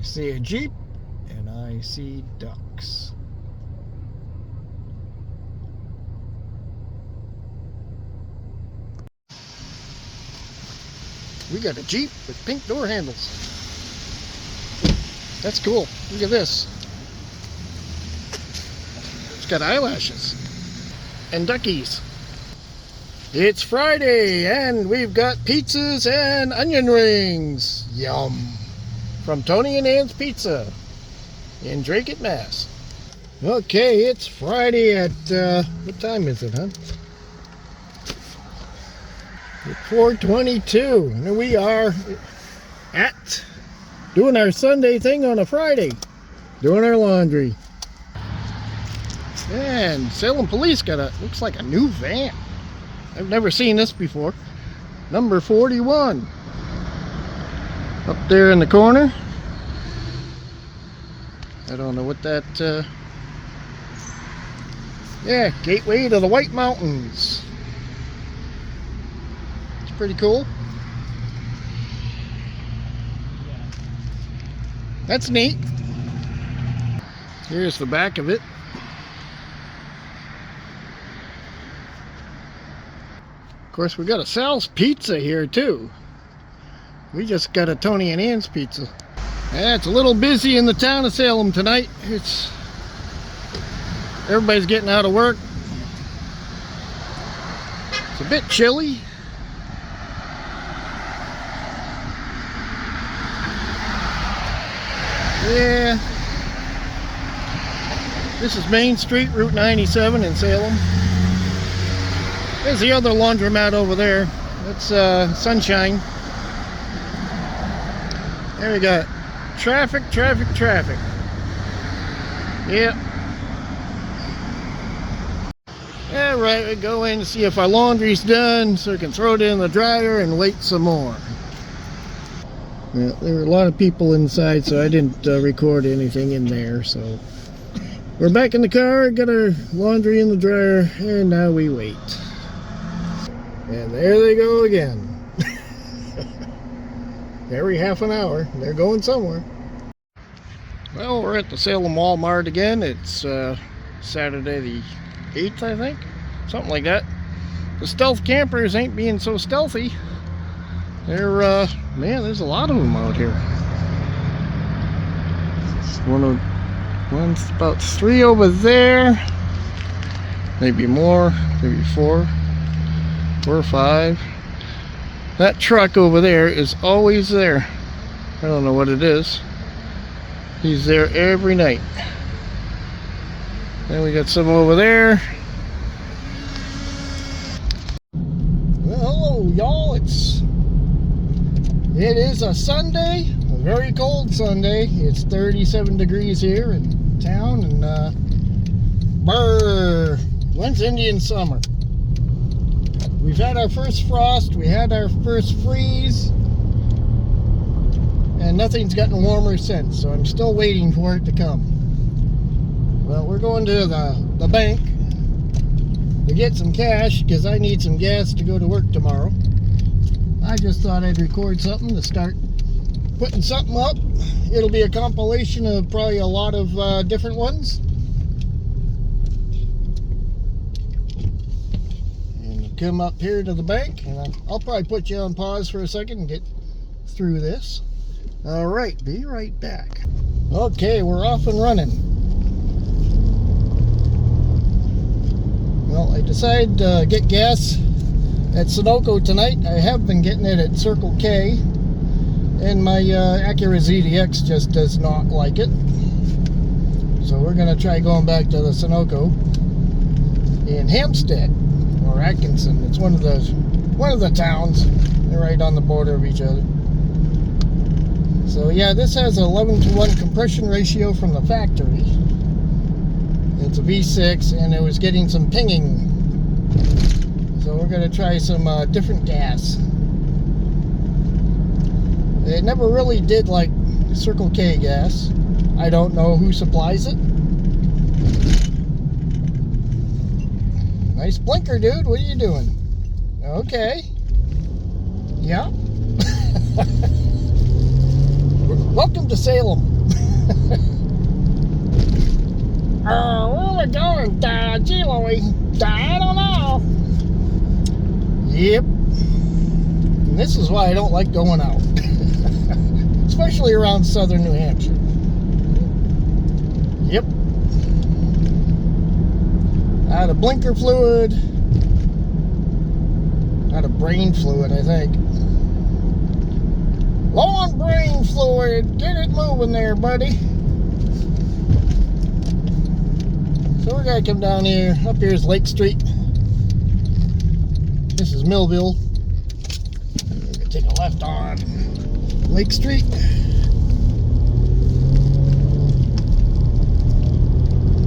I see a Jeep and I see ducks. We got a Jeep with pink door handles. That's cool. Look at this. It's got eyelashes and duckies. It's Friday and we've got pizzas and onion rings. Yum. From Tony and Ann's Pizza in Dracut, Mass. Okay, it's Friday at, what time is it, huh? It's 4:22, and we are at doing our Sunday thing on a Friday, doing our laundry. And Salem Police got looks like a new van. I've never seen this before. Number 41. Up there in the corner. I don't know what that, yeah, Gateway to the White Mountains. It's pretty cool. That's neat. Here's the back of it. Of course, we got a Sal's Pizza here too. We just got a Tony and Ann's Pizza. Yeah, it's a little busy in the town of Salem tonight. Everybody's getting out of work. It's a bit chilly. Yeah. This is Main Street, Route 97 in Salem. There's the other laundromat over there. That's Sunshine. There we got traffic. Yep. Alright, we go in to see if our laundry's done so we can throw it in the dryer and wait some more. Well, there were a lot of people inside, so I didn't record anything in there. So we're back in the car, got our laundry in the dryer, and now we wait. And there they go again. Every half an hour, they're going somewhere. Well, we're at the Salem Walmart again. It's Saturday the 8th, I think. Something like that. The stealth campers ain't being so stealthy. They're, man, there's a lot of them out here. One's about 3 over there. Maybe more, maybe 4 or 5. That truck over there is always there. I don't know what it is. He's there every night. Then we got some over there. Well, hello y'all. It is a Sunday, a very cold Sunday. It's 37 degrees here in town, and brr, when's Indian summer? We've had our first frost, we had our first freeze, and nothing's gotten warmer since, so I'm still waiting for it to come. Well, we're going to the bank to get some cash because I need some gas to go to work tomorrow. I just thought I'd record something to start putting something up. It'll be a compilation of probably a lot of different ones. Come up here to the bank, and I'll probably put you on pause for a second and get through this. Alright, be right back. Okay, we're off and running. Well, I decided to get gas at Sunoco tonight. I have been getting it at Circle K, and my Acura ZDX just does not like it. So we're going to try going back to the Sunoco in Hampstead. Or Atkinson. It's one of the towns. They're right on the border of each other. So yeah, this has an 11:1 compression ratio from the factory. It's a V6, and it was getting some pinging. So we're going to try some different gas. It never really did like Circle K gas. I don't know who supplies it. Nice blinker, dude. What are you doing? Okay. Yeah. Welcome to Salem. Where we going? Gee Louie. I don't know. Yep. And this is why I don't like going out. Especially around southern New Hampshire. Yep. Out of blinker fluid. Out of brain fluid, I think. Low on brain fluid. Get it moving there, buddy. So we're gonna come down here. Up here is Lake Street. This is Millville. We're gonna take a left on Lake Street.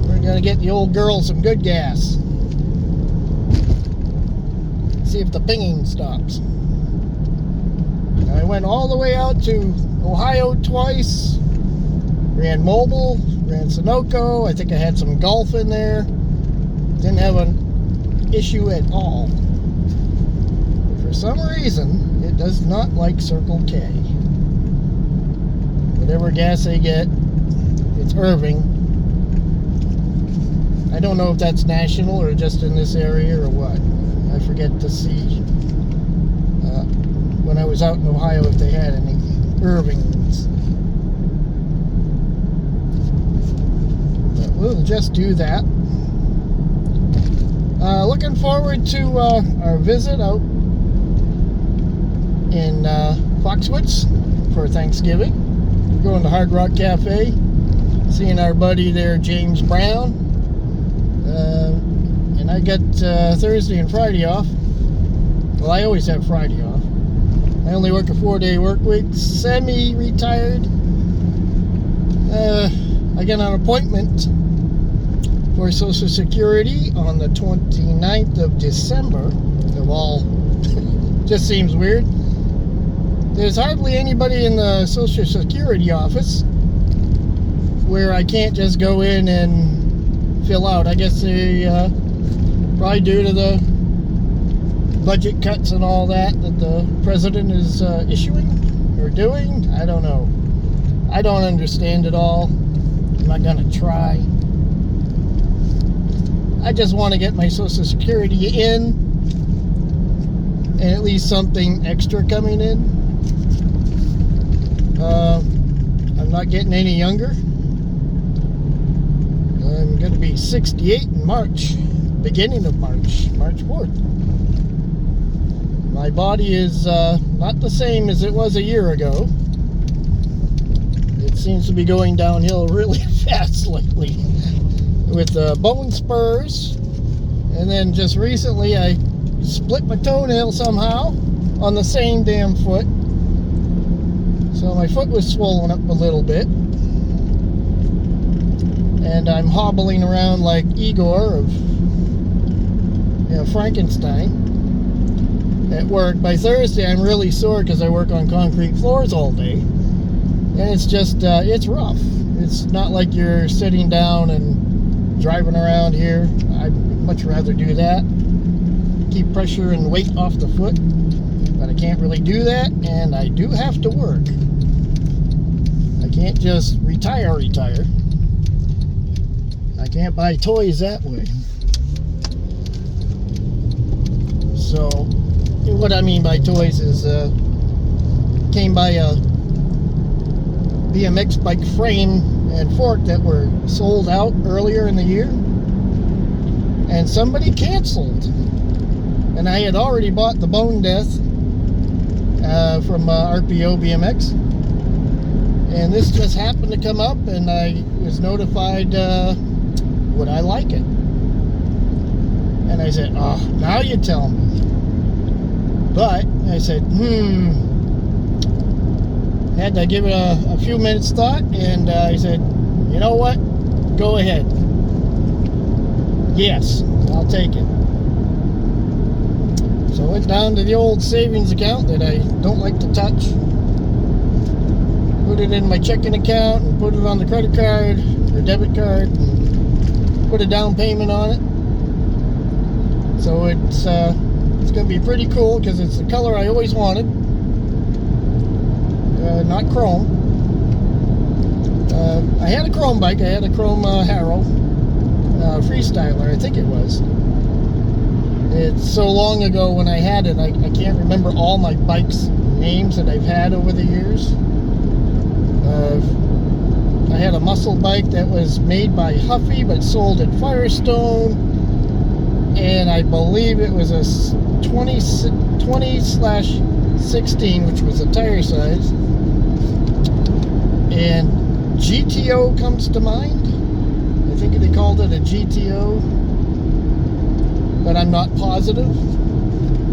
We're gonna get the old girl some good gas. See if the pinging stops. I went all the way out to Ohio twice. Ran Mobile, ran Sunoco. I think I had some Gulf in there. Didn't have an issue at all. But for some reason, it does not like Circle K. Whatever gas they get, it's Irving. I don't know if that's national or just in this area or what. I forget to see when I was out in Ohio if they had any Irvings. But we'll just do that. Looking forward to our visit out in Foxwoods for Thanksgiving. We're going to Hard Rock Cafe, seeing our buddy there, James Brown. And I got Thursday and Friday off. Well, I always have Friday off. I only work a 4-day work week, semi-retired. I got an appointment for Social Security on the 29th of December. Of all, just seems weird. There's hardly anybody in the Social Security office where I can't just go in and fill out. I guess they probably due to the budget cuts and all that the president is issuing or doing. I don't know. I don't understand it all. I'm not gonna try. I just want to get my Social Security in and at least something extra coming in. I'm not getting any younger. I'm going to be 68 in March, beginning of March 4th. My body is not the same as it was a year ago. It seems to be going downhill really fast lately with bone spurs. And then just recently I split my toenail somehow on the same damn foot. So my foot was swollen up a little bit. And I'm hobbling around like Igor of Frankenstein at work. By Thursday, I'm really sore because I work on concrete floors all day. And it's just, it's rough. It's not like you're sitting down and driving around here. I'd much rather do that. Keep pressure and weight off the foot. But I can't really do that, and I do have to work. I can't just retire. I can't buy toys that way. So, what I mean by toys is, came by a BMX bike frame and fork that were sold out earlier in the year. And somebody canceled. And I had already bought the Bone Death from RPO BMX. And this just happened to come up, and I was notified, would I like it? And I said, oh, now you tell me. But I said, had to give it a few minutes thought, and I said, you know what? Go ahead. Yes, I'll take it. So I went down to the old savings account that I don't like to touch. Put it in my checking account and put it on the credit card or debit card and put a down payment on it. So it's going to be pretty cool because it's the color I always wanted. Not chrome. I had a chrome bike. I had a chrome Harrow Freestyler, I think it was. It's so long ago when I had it, I can't remember all my bikes' names that I've had over the years. I had a muscle bike that was made by Huffy but sold at Firestone, and I believe it was a 20/16, which was a tire size. And GTO comes to mind. I think they called it a GTO, but I'm not positive.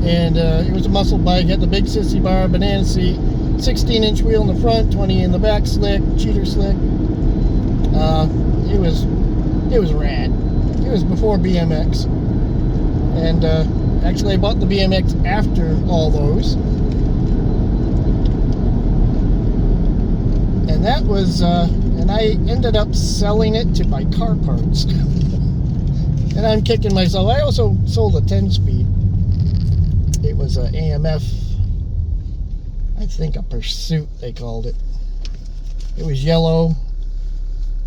And it was a muscle bike, had the big sissy bar, banana seat, 16-inch wheel in the front, 20 in the back, slick, cheater slick. It was rad. It was before BMX, and actually I bought the BMX after all those, and that was and I ended up selling it to buy car parts. And I'm kicking myself. I also sold a 10-speed. It was a AMF, I think a Pursuit they called it. It was yellow.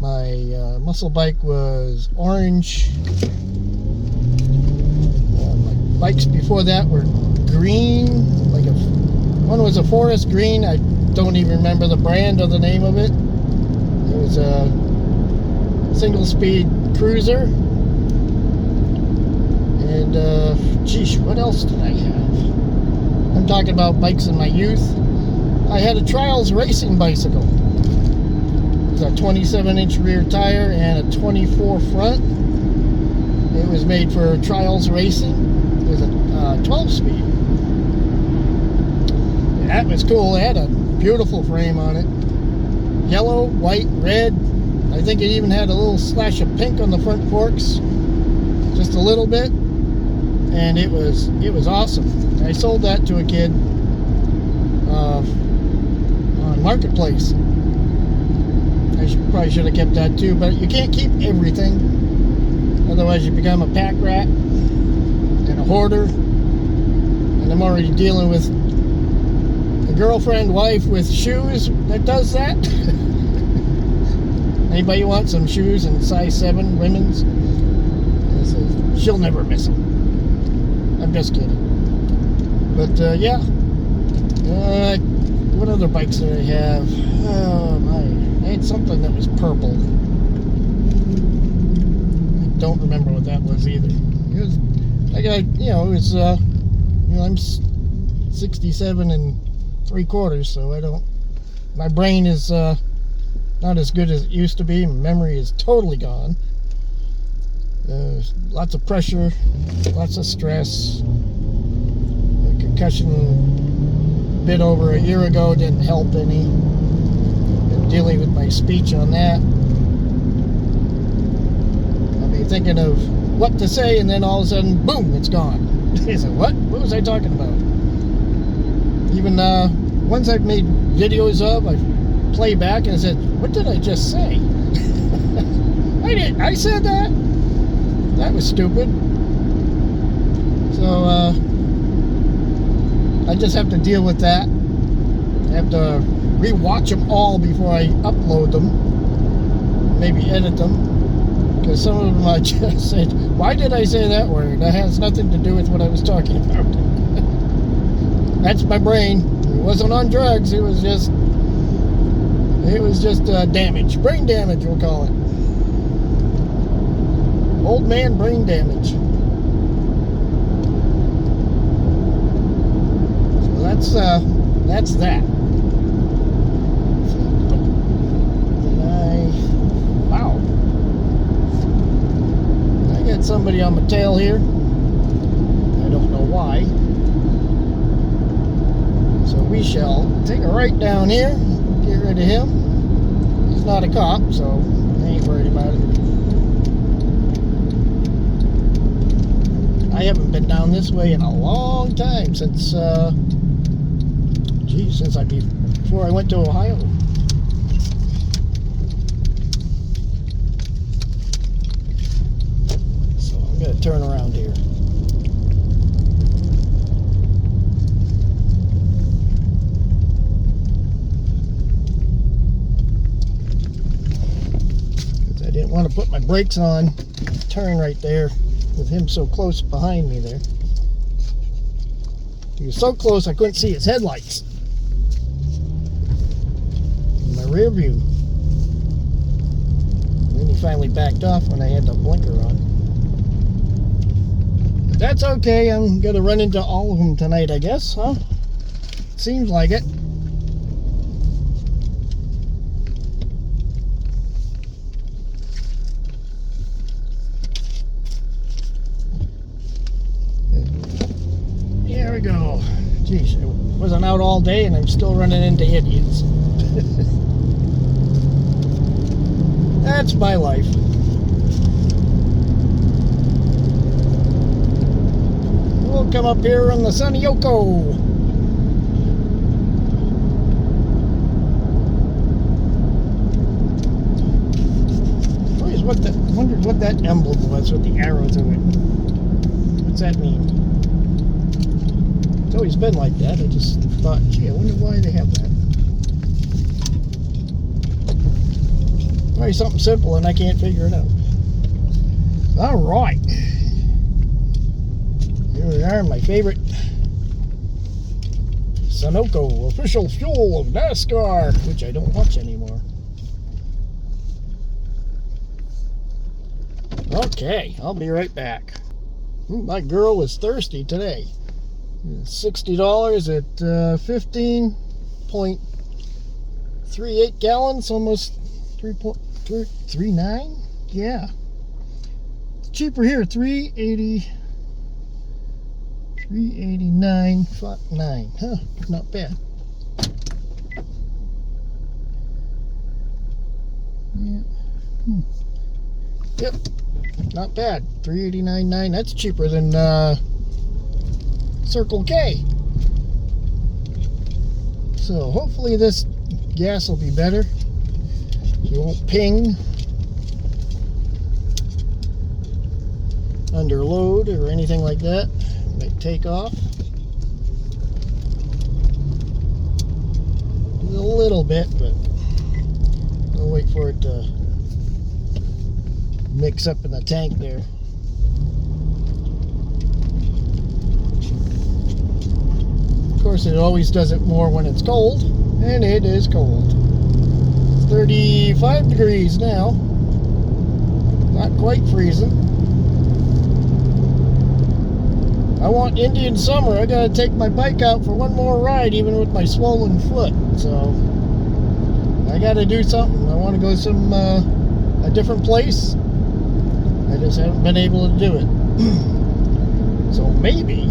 My muscle bike was orange. My bikes before that were green. One was a forest green. I don't even remember the brand or the name of it. It was a single-speed cruiser. And geez, what else did I have? I'm talking about bikes in my youth. I had a Trials racing bicycle. It was a 27-inch rear tire and a 24 front. It was made for Trials racing. It was a 12-speed. That was cool. It had a beautiful frame on it. Yellow, white, red. I think it even had a little slash of pink on the front forks. Just a little bit. And it was awesome. I sold that to a kid on Marketplace. I probably should have kept that too, but you can't keep everything. Otherwise you become a pack rat and a hoarder. And I'm already dealing with a girlfriend, wife with shoes that does that. Anybody want some shoes in size 7, women's? She'll never miss them. I'm just kidding. But yeah. What other bikes did I have? Oh my. I had something that was purple. I don't remember what that was either. It was, it was, I'm 67 3/4, so my brain is not as good as it used to be. My memory is totally gone. Lots of pressure, lots of stress. A concussion bit over a year ago didn't help any. Been dealing with my speech on that. I'll be thinking of what to say, and then all of a sudden, boom, it's gone. I said, what? What was I talking about? Even ones I've made videos of, I play back and I said, what did I just say? I said that? That was stupid. So, I just have to deal with that. I have to re-watch them all before I upload them. Maybe edit them. Because some of them I just said, why did I say that word? That has nothing to do with what I was talking about. That's my brain. It wasn't on drugs. It was just damage. Brain damage, we'll call it. Old man brain damage. So that's that. Wow. I got somebody on my tail here. I don't know why. So we shall take a right down here, get rid of him. He's not a cop, so I ain't worried about it. I haven't been down this way in a long time, since before I went to Ohio. So I'm going to turn around here. didn't want to put my brakes on, turn right there with him so close behind me there. He was so close I couldn't see his headlights in my rear view. And then he finally backed off when I had the blinker on. But that's okay, I'm gonna run into all of them tonight, I guess, huh? Seems like it. There we go. Geez, I wasn't out all day and I'm still running into idiots. That's my life. We'll come up here on the sunny Yoko. Wondered what that emblem was with the arrow to it. What's that mean? It's always been like that. I just thought, gee, I wonder why they have that. Probably something simple and I can't figure it out. Alright. Here we are, my favorite Sunoco official fuel of NASCAR, which I don't watch anymore. Okay, I'll be right back. My girl is thirsty today. $60 at 15.38 gallons, almost 3.39. Yeah, it's cheaper here. 389.9. Huh? Not bad. Yeah. Yep. Not bad. 389.9. That's cheaper than Circle K. So hopefully this gas will be better. You won't ping under load or anything like that. Might take off. A little bit, but I'll wait for it to mix up in the tank there. Of course, it always does it more when it's cold, and it is cold. It's 35 degrees now. Not quite freezing. I want Indian summer. I gotta take my bike out for one more ride, even with my swollen foot. So I gotta do something. I want to go some a different place. I just haven't been able to do it. So maybe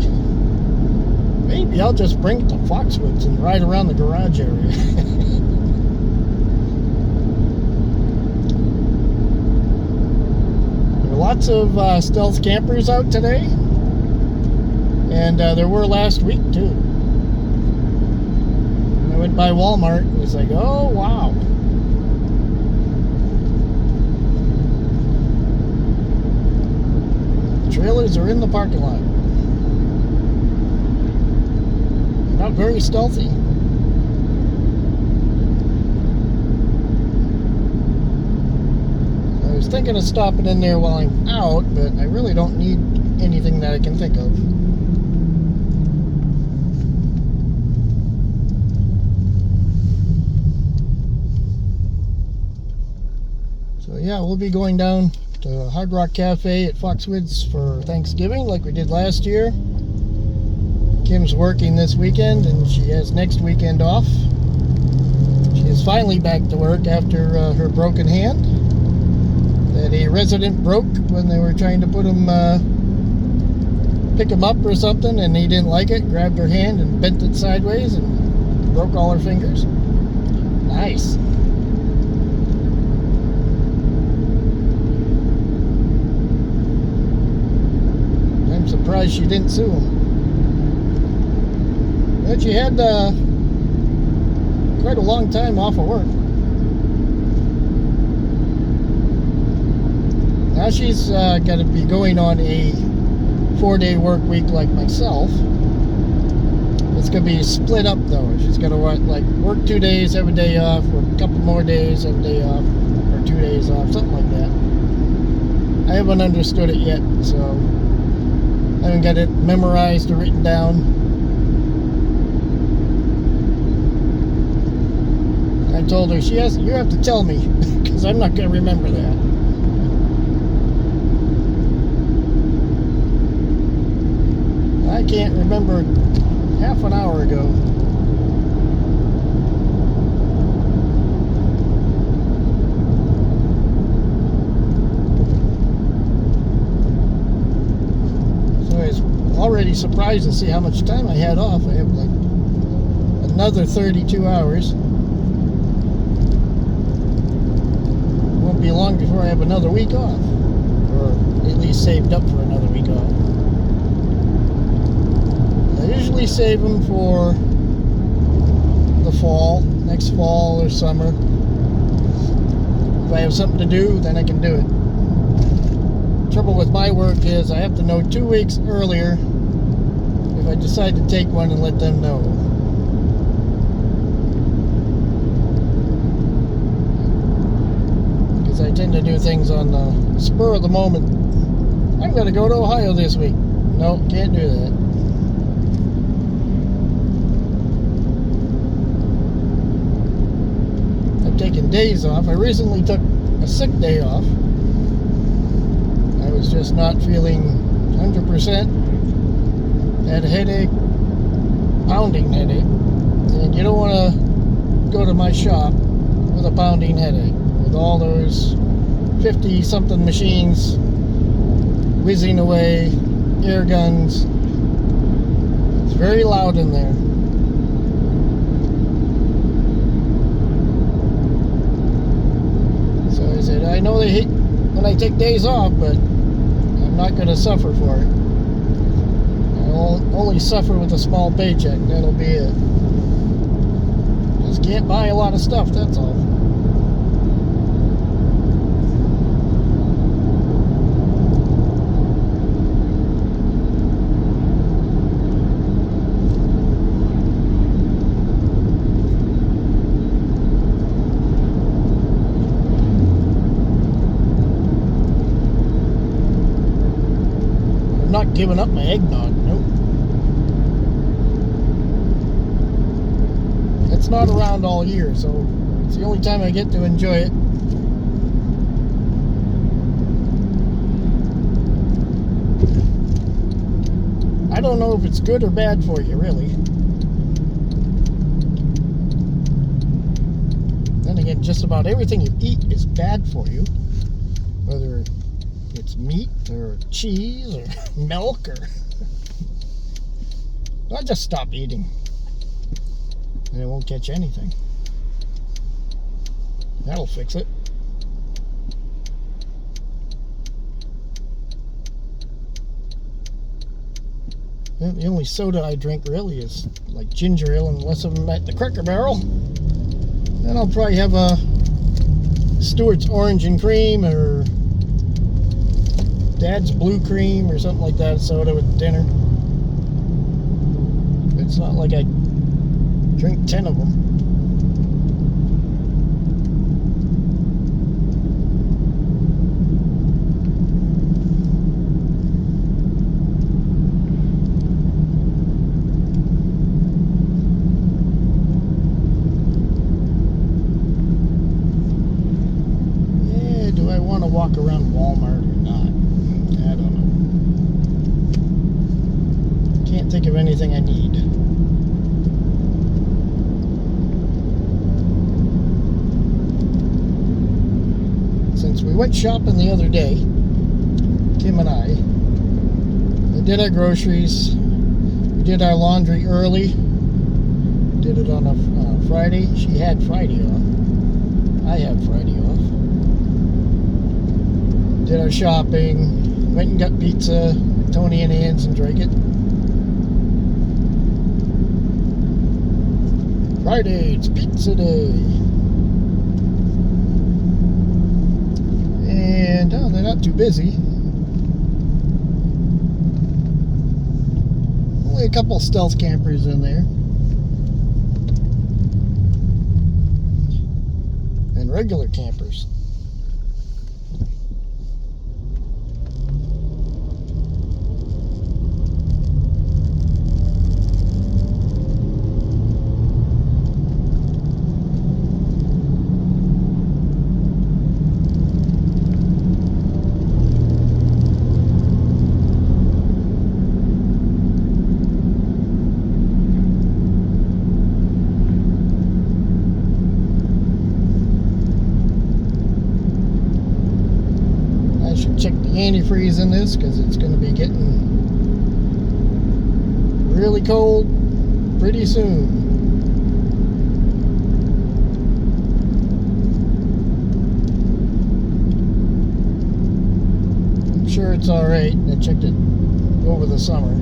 I'll just bring it to Foxwoods and ride around the garage area. There are lots of stealth campers out today, and there were last week too. I went by Walmart and it was like, oh wow. Trailers are in the parking lot. They're not very stealthy. I was thinking of stopping in there while I'm out, but I really don't need anything that I can think of. So yeah, we'll be going down to Hard Rock Cafe at Foxwoods for Thanksgiving like we did last year. Kim's working this weekend and she has next weekend off. She is finally back to work after her broken hand that a resident broke when they were trying to put him, pick him up or something, and he didn't like it, grabbed her hand and bent it sideways and broke all her fingers. Nice. I'm surprised she didn't sue him. But she had quite a long time off of work. Now she's got to be going on a 4-day work week like myself. It's going to be split up though. She's going to work 2 days, have a day off, or a couple more days, have a day off, or a 2 days off, something like that. I haven't understood it yet, so I haven't got it memorized or written down. I told her, you have to tell me, because I'm not going to remember that. I can't remember half an hour ago. So I was already surprised to see how much time I had off. I have like another 32 hours. Won't be long before I have another week off, or at least saved up for another week off. I usually save them for the fall, next fall or summer. If I have something to do, then I can do it. Trouble with my work is I have to know 2 weeks earlier if I decide to take one and let them know. Because I tend to do things on the spur of the moment. I'm going to go to Ohio this week. No, can't do that. Taking days off. I recently took a sick day off. I was just not feeling 100%. Had a headache, pounding headache, and you don't want to go to my shop with a pounding headache with all those 50 something machines whizzing away, air guns. It's very loud in there. I know they hate when I take days off, but I'm not going to suffer for it. I'll only suffer with a small paycheck. That'll be it. Just can't buy a lot of stuff, that's all. Not giving up my eggnog. Nope. It's not around all year, so it's the only time I get to enjoy it. I don't know if it's good or bad for you, really. Then again, just about everything you eat is bad for you. Whether it's meat or cheese or milk or I'll just stop eating and it won't catch anything. That'll fix it. The only soda I drink really is like ginger ale, unless I'm at the Cracker Barrel. Then I'll probably have a Stewart's Orange and Cream or Dad's Blue Cream or something like that, soda with dinner. It's not like I drink 10 of them. Yeah, do I want to walk around Walmart or not? I don't know. Can't think of anything I need. Since we went shopping the other day, Kim and I, we did our groceries, we did our laundry early, did it on a Friday. She had Friday off. I had Friday off. Did our shopping, went and got pizza, Tony and Ann's, and drank it. Friday, it's pizza day. And oh, they're not too busy. Only a couple stealth campers in there. And regular campers. antifreeze in this because it's going to be getting really cold pretty soon. I'm sure it's alright. I checked it over the summer.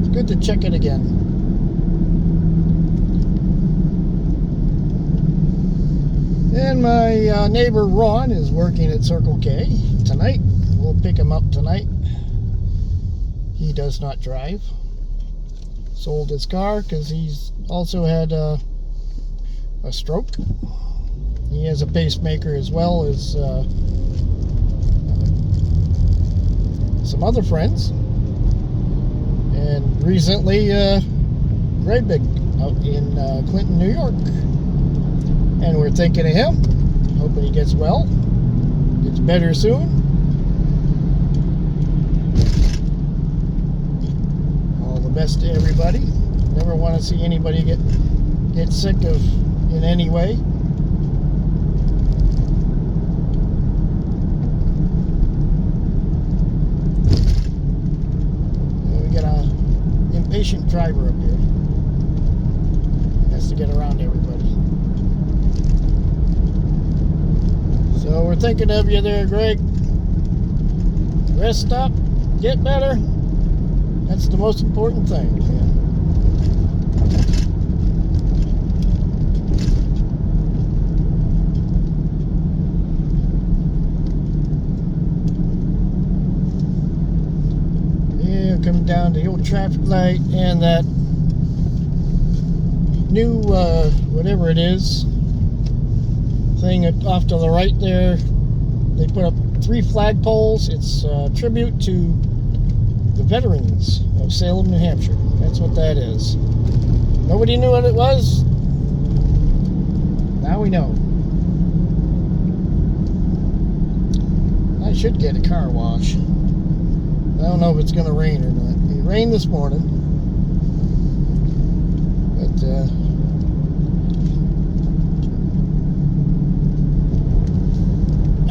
It's good to check it again. And my neighbor Ron is working at Circle K tonight. We'll pick him up tonight. He does not drive. Sold his car because he's also had a stroke. He has a pacemaker as well as some other friends. And recently, Greybig out in Clinton, New York. And we're thinking of him, hoping he gets well, gets better soon. All the best to everybody. Never want to see anybody get sick of in any way. And we got an impatient driver up here. Has to get around everybody. So we're thinking of you there, Greg. Rest up, get better. That's the most important thing. Yeah, coming down to the old traffic light and that new, whatever it is, thing off to the right there. They put up 3 flagpoles. It's a tribute to the veterans of Salem, New Hampshire. That's what that is. Nobody knew what it was. Now we know. I should get a car wash. I don't know if it's going to rain or not. It rained this morning. But,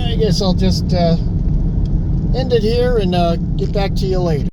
I guess I'll just end it here and get back to you later.